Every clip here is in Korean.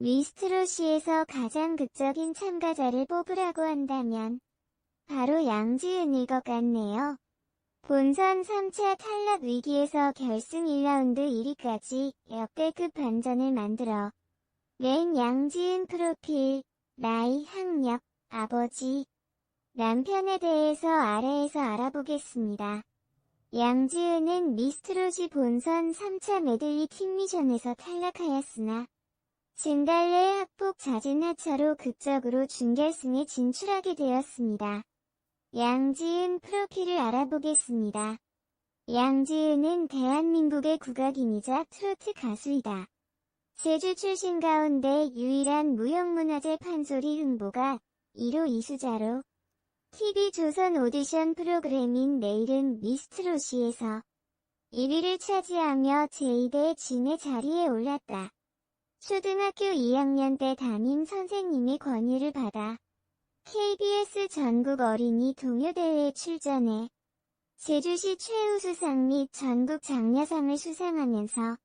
미스트롯시에서 가장 극적인 참가자를 뽑으라고 한다면 바로 양지은일 것 같네요. 본선 3차 탈락 위기에서 결승 1라운드 1위까지 역대급 반전을 만들어 낸 양지은 프로필, 나이, 학력, 아버지, 남편에 대해서 아래에서 알아보겠습니다. 양지은은 미스트롯이 본선 3차 메들리 팀미션에서 탈락하였으나 진달래 학폭 잦은 하차로 극적으로 준결승에 진출하게 되었습니다. 양지은 프로필을 알아보겠습니다. 양지은은 대한민국의 국악인이자 트로트 가수이다. 제주 출신 가운데 유일한 무형문화재 판소리 흥보가 1호 이수자로 TV조선 오디션 프로그램인 내일은 미스트롯시에서 1위를 차지하며 제2대 진의 자리에 올랐다. 초등학교 2학년 때 담임 선생님의 권유를 받아 KBS 전국 어린이 동요대회에 출전해 제주시 최우수상 및 전국 장려상을 수상하면서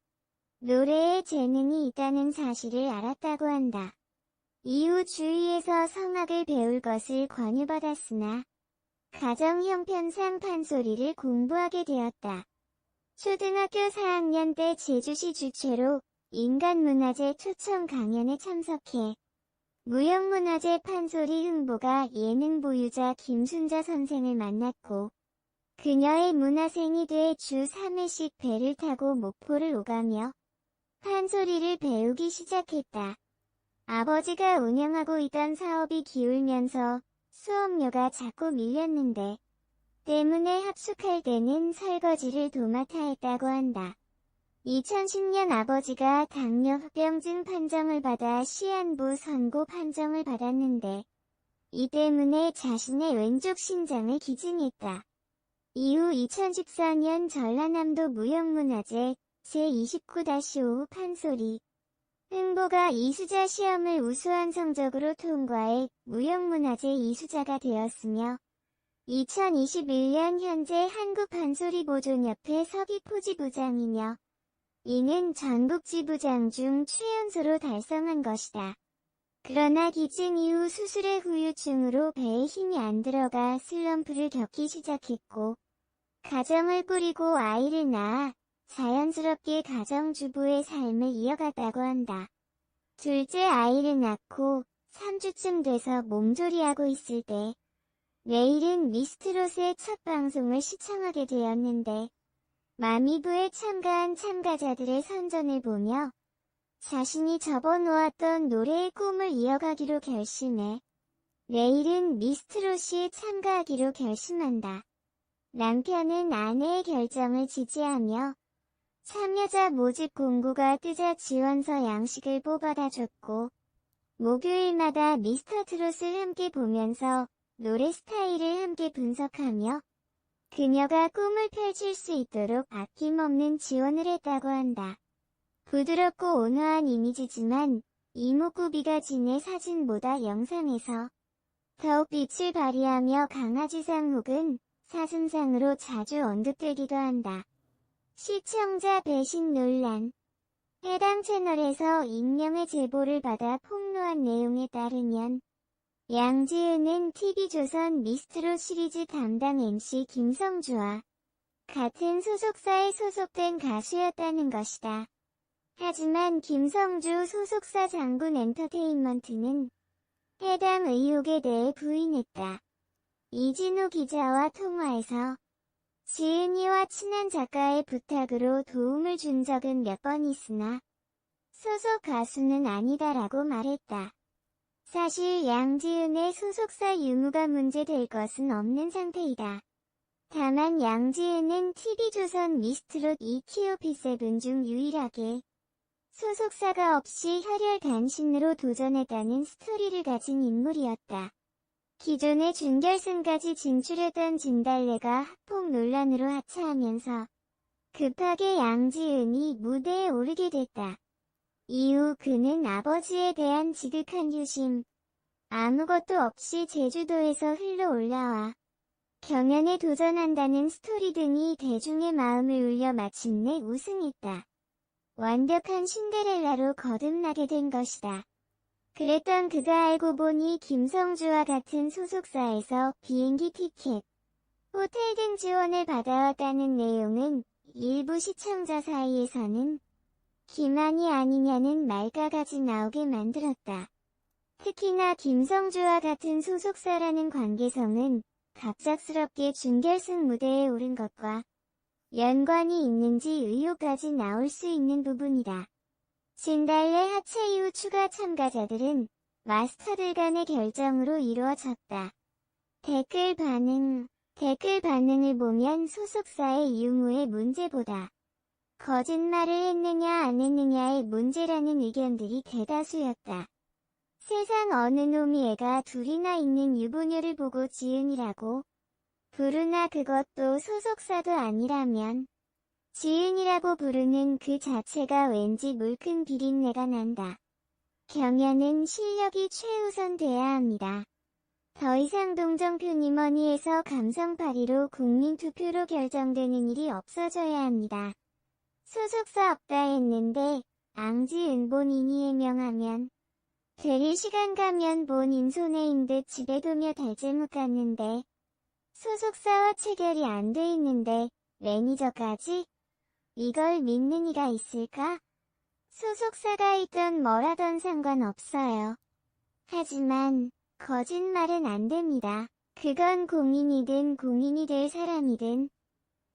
노래에 재능이 있다는 사실을 알았다고 한다. 이후 주위에서 성악을 배울 것을 권유받았으나 가정 형편상 판소리를 공부하게 되었다. 초등학교 4학년 때 제주시 주최로 인간문화재 초청 강연에 참석해 무형문화재 판소리 흥보가 예능 보유자 김순자 선생을 만났고 그녀의 문화생이 돼 주 3회씩 배를 타고 목포를 오가며 판소리를 배우기 시작했다. 아버지가 운영하고 있던 사업이 기울면서 수업료가 자꾸 밀렸는데 때문에 합숙할 때는 설거지를 도맡아 했다고 한다. 2010년 아버지가 당뇨합병증 판정을 받아 시한부 선고 판정을 받았는데 이 때문에 자신의 왼쪽 신장을 기증했다. 이후 2014년 전라남도 무형문화재 제29-5 판소리 흥보가 이수자 시험을 우수한 성적으로 통과해 무형문화재 이수자가 되었으며 2021년 현재 한국판소리보존협회 서귀포지부장이며 이는 전국지부장 중 최연소로 달성한 것이다. 그러나 기증 이후 수술의 후유증으로 배에 힘이 안 들어가 슬럼프를 겪기 시작했고 가정을 꾸리고 아이를 낳아 자연스럽게 가정주부의 삶을 이어갔다고 한다. 둘째 아이를 낳고 3주쯤 돼서 몸조리하고 있을 때 내일은 미스트롯의 첫 방송을 시청하게 되었는데 마미부에 참가한 참가자들의 선전을 보며 자신이 접어놓았던 노래의 꿈을 이어가기로 결심해 내일은 미스트롯에 참가하기로 결심한다. 남편은 아내의 결정을 지지하며 참여자 모집 공고가 뜨자 지원서 양식을 뽑아다 줬고 목요일마다 미스터트롯을 함께 보면서 노래 스타일을 함께 분석하며 그녀가 꿈을 펼칠 수 있도록 아낌없는 지원을 했다고 한다. 부드럽고 온화한 이미지지만 이목구비가 진의 사진보다 영상에서 더욱 빛을 발휘하며 강아지상 혹은 사슴상으로 자주 언급되기도 한다. 시청자 배신 논란. 해당 채널에서 익명의 제보를 받아 폭로한 내용에 따르면 양지은은 TV조선 미스트롯 시리즈 담당 MC 김성주와 같은 소속사에 소속된 가수였다는 것이다. 하지만 김성주 소속사 장군 엔터테인먼트는 해당 의혹에 대해 부인했다. 이진우 기자와 통화에서 지은이와 친한 작가의 부탁으로 도움을 준 적은 몇 번 있으나 소속 가수는 아니다라고 말했다. 사실 양지은의 소속사 유무가 문제될 것은 없는 상태이다. 다만 양지은은 TV조선 미스트롯 ETOP7 중 유일하게 소속사가 없이 혈혈단신으로 도전했다는 스토리를 가진 인물이었다. 기존의 준결승까지 진출했던 진달래가 학폭 논란으로 하차하면서 급하게 양지은이 무대에 오르게 됐다. 이후 그는 아버지에 대한 지극한 휴심, 아무것도 없이 제주도에서 흘러 올라와 경연에 도전한다는 스토리 등이 대중의 마음을 울려 마침내 우승했다. 완벽한 신데렐라로 거듭나게 된 것이다. 그랬던 그가 알고 보니 김성주와 같은 소속사에서 비행기 티켓, 호텔 등 지원을 받아왔다는 내용은 일부 시청자 사이에서는 기만이 아니냐는 말까지 나오게 만들었다. 특히나 김성주와 같은 소속사라는 관계성은 갑작스럽게 준결승 무대에 오른 것과 연관이 있는지 의혹까지 나올 수 있는 부분이다. 진달래 하체 이후 추가 참가자들은 마스터들 간의 결정으로 이루어졌다. 댓글 반응을 보면 소속사의 유무의 문제보다 거짓말을 했느냐 안 했느냐의 문제라는 의견들이 대다수였다. 세상 어느 놈이 애가 둘이나 있는 유부녀를 보고 지은이라고 부르나 그것도 소속사도 아니라면 지은이라고 부르는 그 자체가 왠지 물큰 비린내가 난다. 경연은 실력이 최우선 돼야 합니다. 더 이상 동정표니 뭐니 해서 감성파리로 국민투표로 결정되는 일이 없어져야 합니다. 소속사 없다 했는데 앙지은 본인이 해명하면 대리 시간 가면 본인 손해인 듯 집에 두며 달재 못 갔는데 소속사와 체결이 안 돼 있는데 매니저까지? 이걸 믿는 이가 있을까? 소속사가 있던 뭐라던 상관없어요. 하지만 거짓말은 안 됩니다. 그건 공인이든 공인이 될 사람이든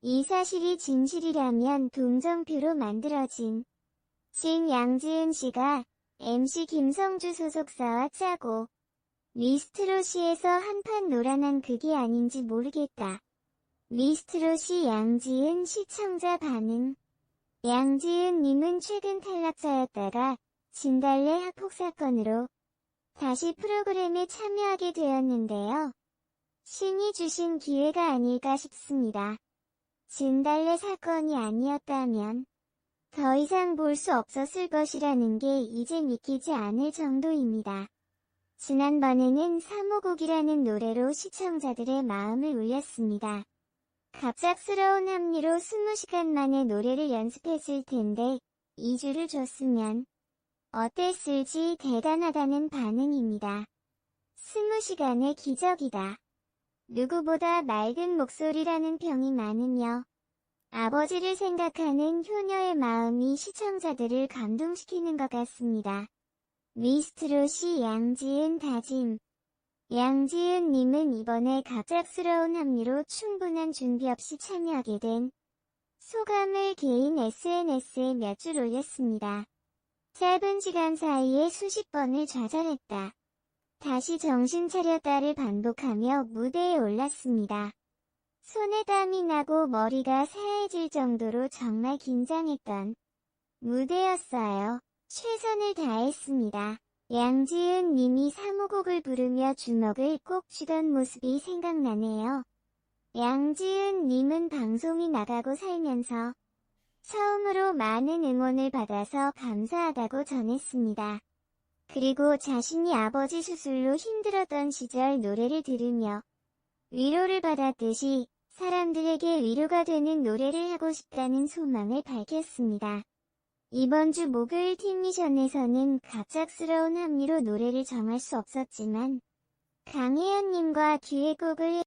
이 사실이 진실이라면 동정표로 만들어진 양지은 씨가 MC 김성주 소속사와 짜고 미스트롯이에서 한판 놀아난 그게 아닌지 모르겠다. 미스트롯이 양지은 시청자 반응. 양지은님은 최근 탈락자였다가 진달래 학폭 사건으로 다시 프로그램에 참여하게 되었는데요. 신이 주신 기회가 아닐까 싶습니다. 진달래 사건이 아니었다면 더 이상 볼 수 없었을 것이라는 게 이제 믿기지 않을 정도입니다. 지난번에는 사무곡이라는 노래로 시청자들의 마음을 울렸습니다. 갑작스러운 합리로 20시간 만에 노래를 연습했을 텐데 2주를 줬으면 어땠을지 대단하다는 반응입니다. 20시간의 기적이다. 누구보다 맑은 목소리라는 평이 많으며 아버지를 생각하는 효녀의 마음이 시청자들을 감동시키는 것 같습니다. 미스트롯이 양지은 다짐. 양지은님은 이번에 갑작스러운 합류로 충분한 준비 없이 참여하게 된 소감을 개인 SNS에 몇 줄 올렸습니다. 짧은 시간 사이에 수십 번을 좌절했다. 다시 정신 차렸다를 반복하며 무대에 올랐습니다. 손에 땀이 나고 머리가 새해질 정도로 정말 긴장했던 무대였어요. 최선을 다했습니다. 양지은 님이 사무곡을 부르며 주먹을 꼭 쥐던 모습이 생각나네요. 양지은 님은 방송이 나가고 살면서 처음으로 많은 응원을 받아서 감사하다고 전했습니다. 그리고 자신이 아버지 수술로 힘들었던 시절 노래를 들으며 위로를 받았듯이 사람들에게 위로가 되는 노래를 하고 싶다는 소망을 밝혔습니다. 이번 주 목요일 팀미션에서는 갑작스러운 합류로 노래를 정할 수 없었지만 강혜연님과 듀엣곡을